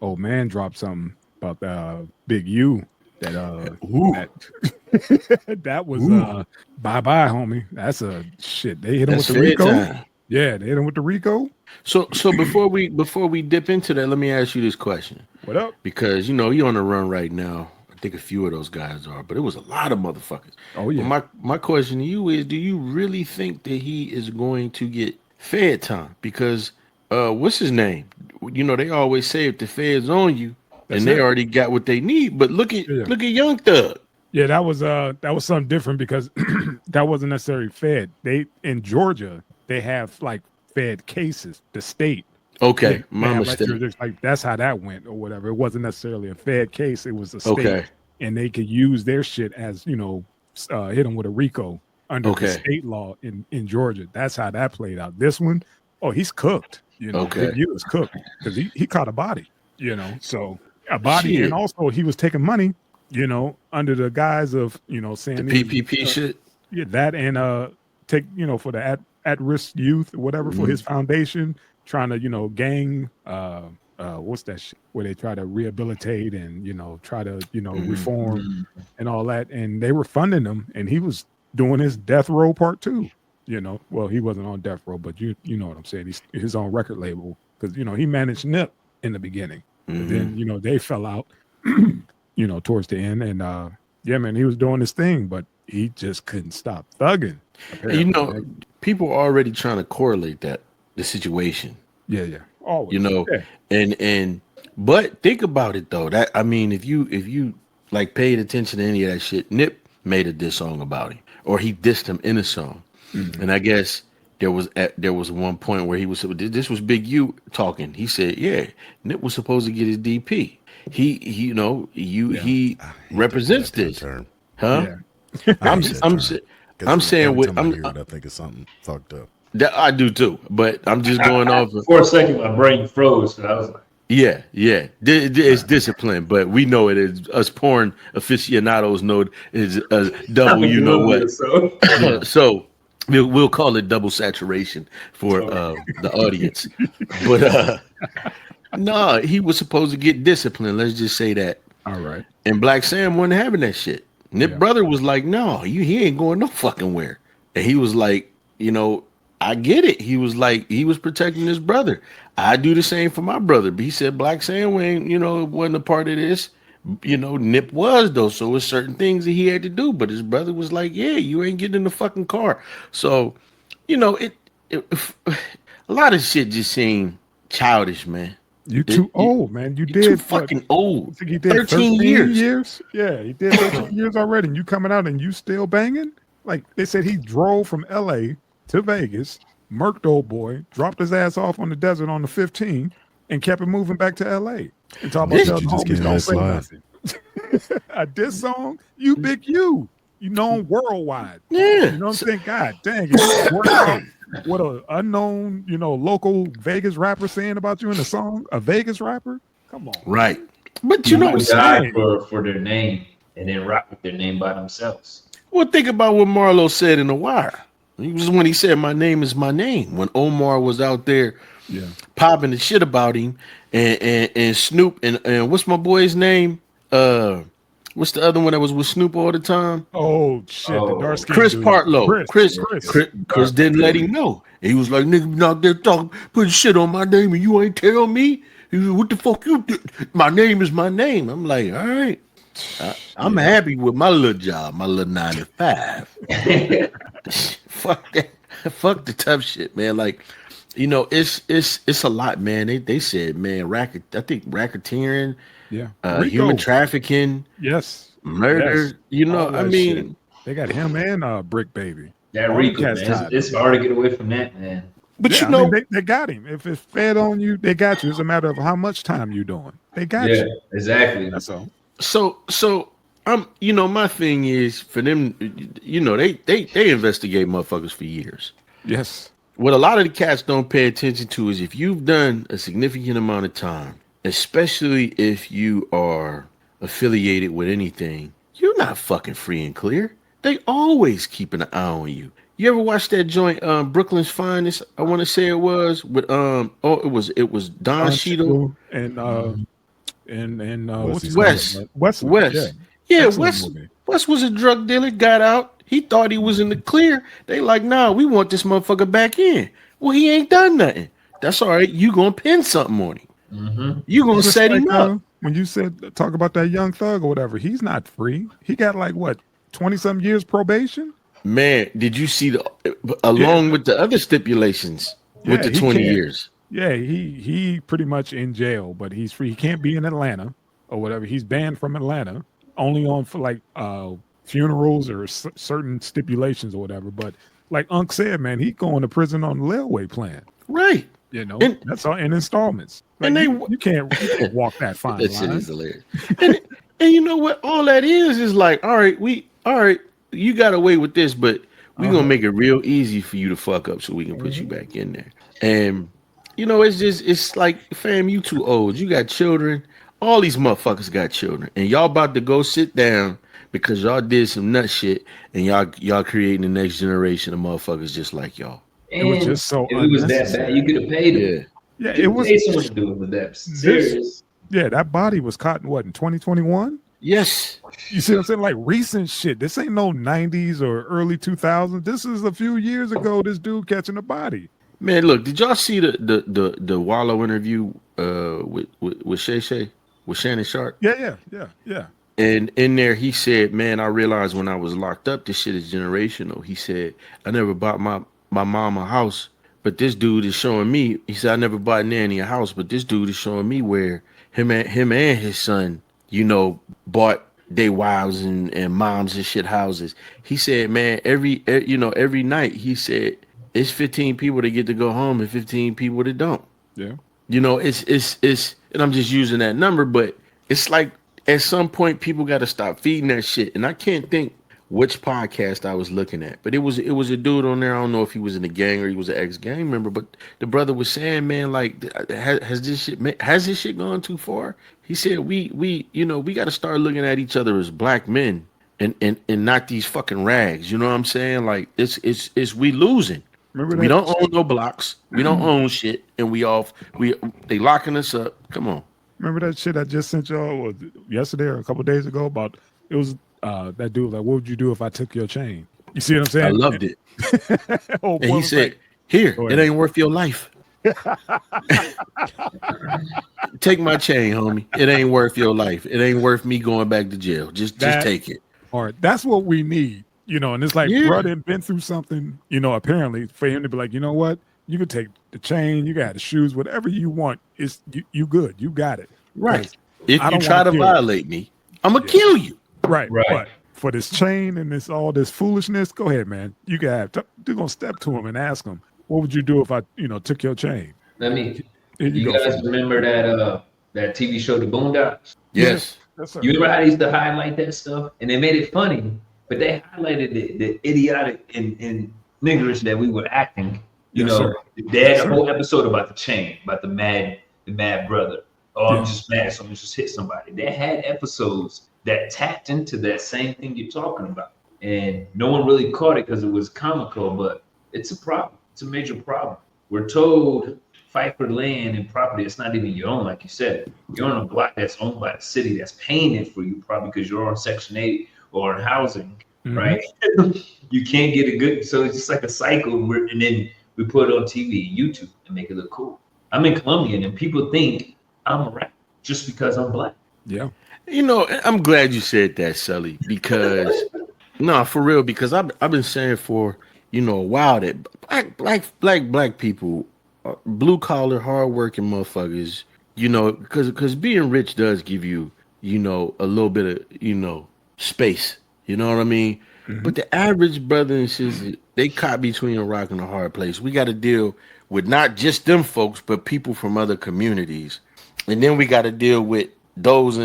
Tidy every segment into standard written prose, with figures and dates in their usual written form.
old man dropped something about the Big U that Ooh. that was Ooh. bye bye, homie. That's a shit. They hit him with That's the fair Rico. time. Yeah, they hit him with the Rico. So before we dip into that, let me ask you this question. What up? Because you're on the run right now. I think a few of those guys are, but it was a lot of motherfuckers. Oh But yeah. my question to you is, do you really think that he is going to get Fed time? Because what's his name? They always say if the Fed's on you, then That's they it. already got what they need. But look at Yeah. look at Young Thug. Yeah, that was something different because that wasn't necessarily Fed. They in Georgia, they have like Fed cases, the state. Yeah, Okay, they my have like mistake. jurisdiction, like that's how that went or whatever. It wasn't necessarily a Fed case; it was a state, Okay, and they could use their shit as hit them with a RICO under the okay, state law in Georgia. That's how that played out. This one, oh, he's cooked. Big okay. U is cooked because he caught a body. So a body, and Shit, also he was taking money. Under the guise of the saying he was PPP shit. yeah, that and take for the at risk youth or whatever for his Mhm. foundation, trying to gang what's that shit where they try to rehabilitate and try to Mhm. reform Mm. and all that, and they were funding him, and he was doing his death row part two. Well, he wasn't on death row, but you know what I'm saying. He's his own record label because he managed Nip in the beginning, but then Mhm. they fell out. Towards the end, and yeah, man, he was doing his thing, but he just couldn't stop thugging. And you Apparently, know, man. people are already trying to correlate the situation. Yeah, yeah, You always. know, Yeah, and but think about it though. That I mean, if you like paid attention to any of that shit, Nip made a diss song about him, or he dissed him in a song. hmm And I guess there was one point where he was this was Big U talking. He said, "Yeah, Nip was supposed to get his DP. He yeah, he I hate that represents goddamn this, term. huh? yeah, I I'm hate s- that I'm term s- because I'm saying every what time I I'm hear it, I think it's something fucked up. that I do too, but I'm just going off of For a second, my brain froze. So I was like, yeah, yeah. It's discipline, but we know it is us porn aficionados know it is double. I'm You know guilty what? or so. yeah. So we'll call it double saturation for Okay. the audience. But no, he was supposed to get disciplined. Let's just say that. All right. And Black Sam wasn't having that shit. Nip Yeah, brother was like, "No, he ain't going no fucking where." And he was like, I get it. He was like, he was protecting his brother. I do the same for my brother. But he said Black Sam ain't, wasn't a part of this. Nip was though. So it's certain things that he had to do. But his brother was like, "Yeah, you ain't getting in the fucking car." So, it a lot of shit just seemed childish, man. you It, too it, old, man. You you're too did what? fucking old. I think he did 13 13 years. years. Yeah, he did 13 years already, and you coming out and you still banging? Like they said, he drove from L.A. to Vegas, murked old boy, dropped his ass off on the desert on the 15, and kept it moving back to L.A. And talk about This, telling You the just homies can't don't let say slide. nothing. A diss song, you big you known worldwide. yeah. You know what I'm So- saying? God dang, and you worried about what a unknown, local Vegas rapper saying about you in a song? A Vegas rapper? Come on, right. man. But you know People what I'm I'm saying? die saying. for their name and then rock with their name by themselves. Well, think about what Marlo said in The Wire. It was when he said, "My name is my name." When Omar was out there Yeah. popping the shit about him, and Snoop and what's my boy's name? Uh, what's the other one that was with Snoop all the time? Oh shit, the dark Oh, skinned Chris dude. Partlow. Chris. Chris, yeah, Chris. Chris, Chris didn't let him know. He was like, "Nigga, you out there talking, putting shit on my name, and you ain't tell me. What the fuck you did? My name is my name." I'm like, all right. I'm Yeah. happy with my little job, my little 9 to 5. Fuck that. Fuck the tough shit, man. Like, it's a lot, man. They said, man, I think racketeering, Yeah. human Rico. trafficking, Yes. Yes. murder. All I that shit. mean, They got him and Brick Baby. that All them Rico, cats man, it's, tied up. it's hard to get away from that, man. but Yeah, I mean they got him. If it's fed on you, they got you. It's a matter of how much time you doing. They got Yeah, you. exactly. That's all. so my thing is for them, they investigate motherfuckers for years. Yes. What a lot of the cats don't pay attention to is if you've done a significant amount of time, especially if you are affiliated with anything, you're not fucking free and clear. They always keep an eye on you. You ever watch that joint, Brooklyn's Finest? I want to say it was with it was Don Don Cheadle. Cheadle and and Wes. Wes. Wesley. Wes. Yeah, Yeah, excellent Wes. movie. Wes was a drug dealer, got out. He thought he was in the clear. They like, nah, we want this motherfucker back in. Well, he ain't done nothing. That's all right. You gonna pin something on him. Mm-hmm. You gonna Just set like him up. when you said talk about that young thug or whatever, he's not free. He got like what 20-some years probation. Man, did you see Yeah, with the other stipulations with yeah, the he 20 can't. years? Yeah, he pretty much in jail, but he's free. He can't be in Atlanta or whatever. He's banned from Atlanta, only on for like funerals or certain stipulations or whatever. But like Unc said, man, he going to prison on the railway plan. Right. You know, And that's all in installments. Like and they you can't walk that fine that shit line. is hilarious. And you know what? All that is like, all right, you got away with this, but we gonna make it real easy for you to fuck up so we can put you back in there. And you know, it's like, fam, you too old. You got children. All these motherfuckers got children, and y'all about to go sit down because y'all did some nut shit, and y'all creating the next generation of motherfuckers just like y'all. It was just so if it was that bad, you could have paid him. Yeah. Yeah, You it could was. pay someone to do it with that. Serious. Yeah, that body was caught in what, in 2021? Yes. You see what I'm saying? Like recent shit. This ain't no 90s or early 2000s. This is a few years ago. This dude catching a body. Man, look, did y'all see the Wallow interview with Shay with Shannon Sharp? Yeah. And in there, he said, "Man, I realized when I was locked up, this shit is generational." He said, "I never bought my mom a house, but this dude is showing me." He said, "I never bought Nanny a house, but this dude is showing me where him and his son, you know, bought their wives and moms and shit houses." He said, "Man, every night," he said, "it's 15 people that get to go home and 15 people that don't." Yeah. You know, it's and I'm just using that number, but it's like at some point people got to stop feeding that shit. And I can't think which podcast I was looking at, but it was a dude on there. I don't know if he was in the gang or he was an ex-gang member, but the brother was saying, "Man, like, has this shit gone too far?" He said, we got to start looking at each other as black men and not these fucking rags. You know what I'm saying? Like, it's we losing. Remember We that? don't own no blocks. We don't own shit, and they locking us up. Come on. Remember that shit I just sent y'all yesterday or a couple days ago about it was that dude like, what would you do if I took your chain? You see what I'm saying? I loved it. Oh, And he said, "Here, Go it ahead. ain't worth your life. Take my chain, homie. It ain't worth your life. It ain't worth me going back to jail. Just take it." Or that's what we need, you know. And it's like, Yeah. brother been through something, you know. Apparently, for him to be like, you know what, you can take the chain, you got the shoes, whatever you want. It's you good, you got it. Right. 'Cause If I you don't try wanna to kill you. violate me, I'm gonna kill you. Right. Right. But for this chain and all this foolishness, go ahead, man. You can have you're gonna step to him and ask him, what would you do if I, took your chain? Let me. Here You go, guys fam. remember that TV show, The Boondocks? Yes. Yes, sir. You remember how they used to highlight that stuff, and they made it funny, but they highlighted the idiotic and niggerish that we were acting. You Yes, know, sir. they had Yes, a sir. whole episode about the chain, about the mad brother. Oh, I'm Yeah. just mad, so I'm just hit somebody. They had episodes that tapped into that same thing you're talking about, and no one really caught it because it was comical, but it's a problem. It's a major problem. We're told fight for land and property. It's not even your own, like you said. You're on a block that's owned by the city that's paying it for you, probably because you're on Section 8 or in housing, Mhm. right? You can't get a good, so it's just like a cycle. And then we put it on TV, YouTube, and make it look cool. I'm in Colombia, and people think I'm a rapper just because I'm black. Yeah. You know, I'm glad you said that, Sully, because no, for real, because I've been saying for a while that black people, blue collar, hardworking motherfuckers, because being rich does give you a little bit of space. You know what I mean? Mhm. But the average brother and sister, they caught between a rock and a hard place. We got to deal with not just them folks, but people from other communities, and then we got to deal with those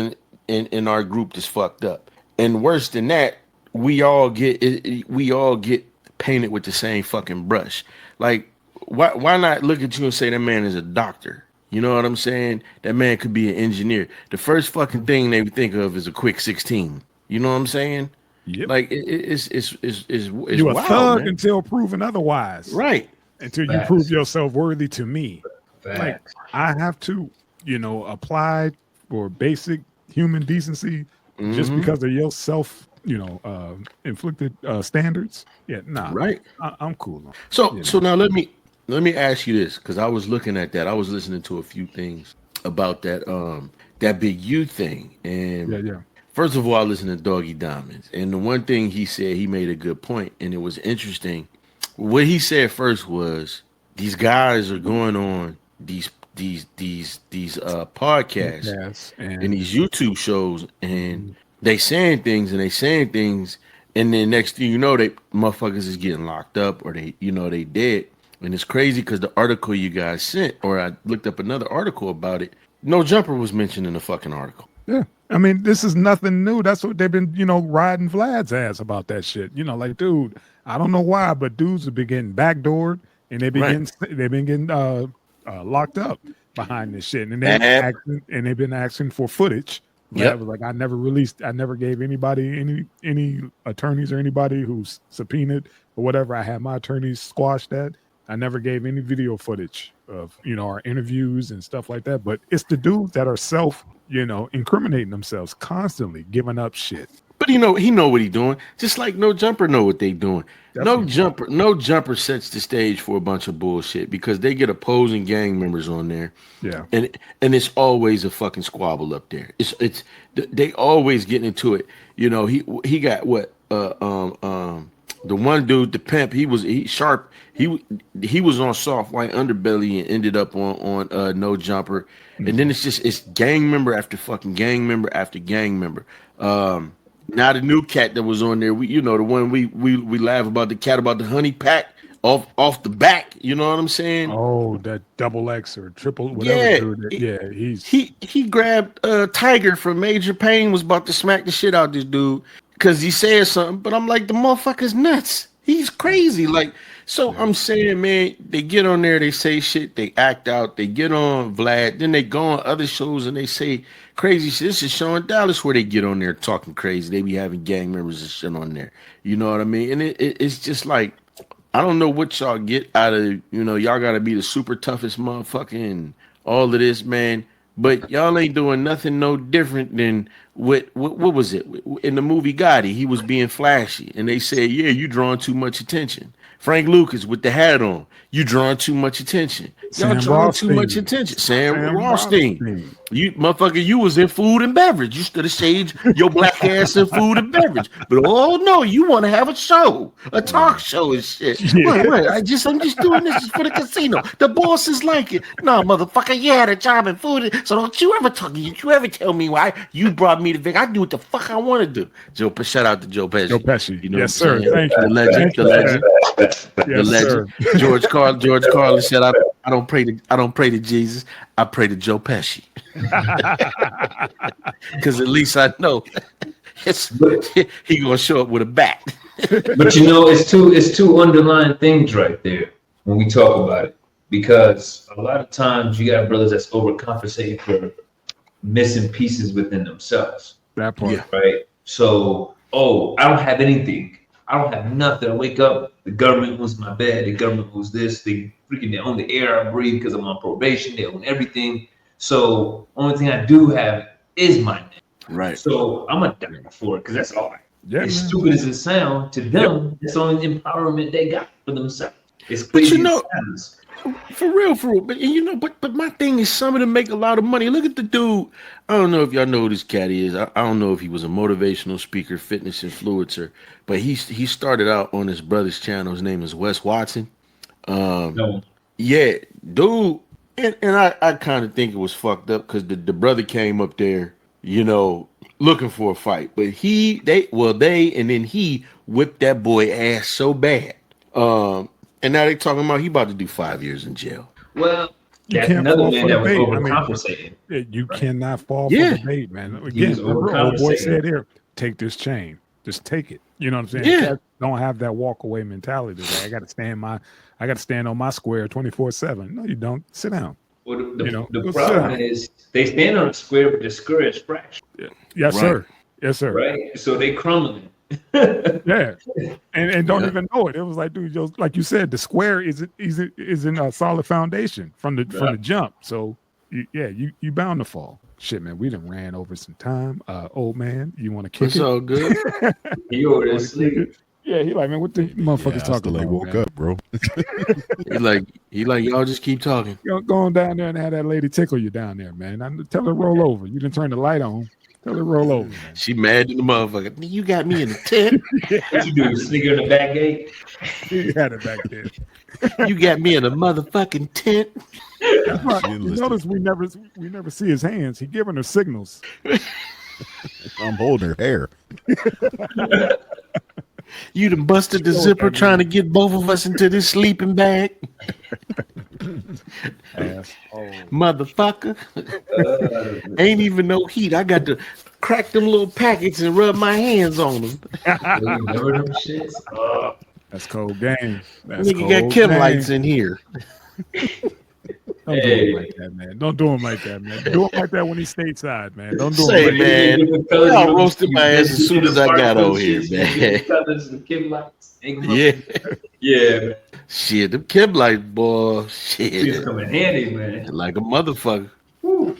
in our group that's fucked up. And worse than that, we all get painted with the same fucking brush. Like, why not look at you and say that man is a doctor? You know what I'm saying? That man could be an engineer. The first fucking thing they think of is a quick 16. You know what I'm saying? Yep. Like it's You a wild, thug man. until proven otherwise. Right. Until you Facts. prove yourself worthy to me. Like Facts. I have to, apply for basic human decency just because of your self, inflicted standards. Yeah, nah, Right. I'm cool. So now let me ask you this, because I was looking at that. I was listening to a few things about that Big U thing. And Yeah. first of all, I listened to Doggy Diamonds. And the one thing he said, he made a good point, and it was interesting. What he said first was these guys are going on these podcasts Yes, and these YouTube shows, and they saying things, and then next thing you know, they motherfuckers is getting locked up, or they dead. And it's crazy because the article you guys sent, or I looked up another article about it. No Jumper was mentioned in the fucking article. yeah. I mean, this is nothing new. That's what they've been, riding Vlad's ass about that shit. Like, dude, I don't know why, but dudes have been getting backdoored, and they've been getting locked up behind this shit, and they've been asking for footage. Yeah, was like, I never gave anybody any attorneys or anybody who's subpoenaed or whatever. I had my attorneys squash that. I never gave any video footage of our interviews and stuff like that. But it's the dudes that are incriminating themselves constantly, giving up shit. but he know what he doing. Just like No Jumper know what they doing. Definitely. No Jumper sets the stage for a bunch of bullshit because they get opposing gang members on there. Yeah, and it's always a fucking squabble up there. It's they always get into it. He got what the one dude, the pimp. He sharp. He was on Soft White Underbelly and ended up on No Jumper. And then it's gang member after fucking gang member after gang member. Now the new cat that was on there, the one we laugh about, the cat about the honey pack off the back. You know what I'm saying? Oh, that double X or triple whatever. Yeah, he's he grabbed Tiger from Major Payne, was about to smack the shit out this dude because he said something. But I'm like, the motherfucker's nuts. He's crazy. Like, so I'm saying, man, they get on there, they say shit, they act out, they get on Vlad, then they go on other shows and they say crazy shit. This is Sean Dallas where they get on there talking crazy. They be having gang members and shit on there. You know what I mean? And it's just like, I don't know what y'all get out of, y'all got to be the super toughest motherfucker and all of this, man. But y'all ain't doing nothing no different than what was it? In the movie Gotti, he was being flashy. And they said, yeah, you drawing too much attention. Frank Lucas with the hat on, you drawing too much attention. Y'all drawing too much attention. Sam Rothstein. You motherfucker, you was in food and beverage. You should have staged your black ass in food and beverage. But oh no, you want to have a show, a talk show and shit. Yeah. Wait, I'm just doing this for the casino. The bosses like it. No, motherfucker, you had a job in food. So don't you ever tell me why you brought me to Vic. I do what the fuck I want to do. Shout out to Joe Pesci. Joe Pesci. You know Yes, sir. Thank you. The legend. The legend. Sir. George Carlin said, I don't pray to Jesus. I pray to Joe Pesci. Because at least I know he gonna show up with a bat. But it's two underlying things right there when we talk about it. Because a lot of times you got brothers that's overcompensating for missing pieces within themselves. That part. Yeah. Right? So, I don't have anything. I don't have nothing. I wake up, the government was my bed, the government was this, they own the air I breathe because I'm on probation, they own everything. So only thing I do have is my name. Right. So I'm gonna die for it because that's all I Yeah, as man. stupid as it sounds to them, it's the only empowerment they got for themselves. It's But crazy. for real. But my thing is, some of them make a lot of money. Look at the dude. I don't know if y'all know who this cat is. I don't know if he was a motivational speaker, fitness influencer, but he started out on his brother's channel. His name is Wes Watson. No. Yeah, dude. And I kind of think it was fucked up because the brother came up there, looking for a fight. But he whipped that boy ass so bad. And now they talking about he about to do 5 years in jail. Well, You that's can't another fall man for that the was bait. overcompensating. You cannot fall Yeah. for the bait, man. He was Again, remember old boy overcompensating. said here, take this chain. Just take it. You know what I'm saying? Yeah. Cats don't have that walk away mentality. Like, I gotta stand on my square 24/7. No, you don't. Sit down. Well, Go the sit problem down. is they stand on a square, but the square is fractured, Yes, Right. sir. Yes, sir. right? So they crumbling. Yeah, and don't Yeah. even know it. It was like, dude, just like you said, the square is in a solid foundation from the jump. So you bound to fall. Shit, man, we done ran over some time. Old man, you want to kick It's it? all good. He over there Wanna kick sleep. it? Yeah, he like, man, what the motherfuckers I talking still ain't about, woke man? up, bro. He like y'all just keep talking. Go on down there and have that lady tickle you down there, man. Tell her to roll over. You didn't turn the light on. Tell her to roll over, man. She mad in the motherfucker. You got me in the tent. What you do? Sneak her in the back gate? He had it back there. You got me in a motherfucking tent. That's why She you enlisted. notice we never see his hands. He giving her signals. I'm holding her hair. You done busted the Show it, zipper man. trying to get both of us into this sleeping bag. Motherfucker. Ain't even no heat. I got to crack them little packets and rub my hands on them. You remember them shits? That's cold game. That's Nigga got cold chem game. lights in here. Don't do Hey. him like that, man. Don't do him like that, man. Do him like that when he's stateside, man. Don't do him Say, like man. Different colors, Y'all you know, roasted my you ass as soon as I got sparkle over here, shits, man. different colors, the Kim lights. Ain't gonna- Yeah. Yeah, man. Shit, them chem lights, boy. It's Shit. coming handy, man. Like a motherfucker. Woo.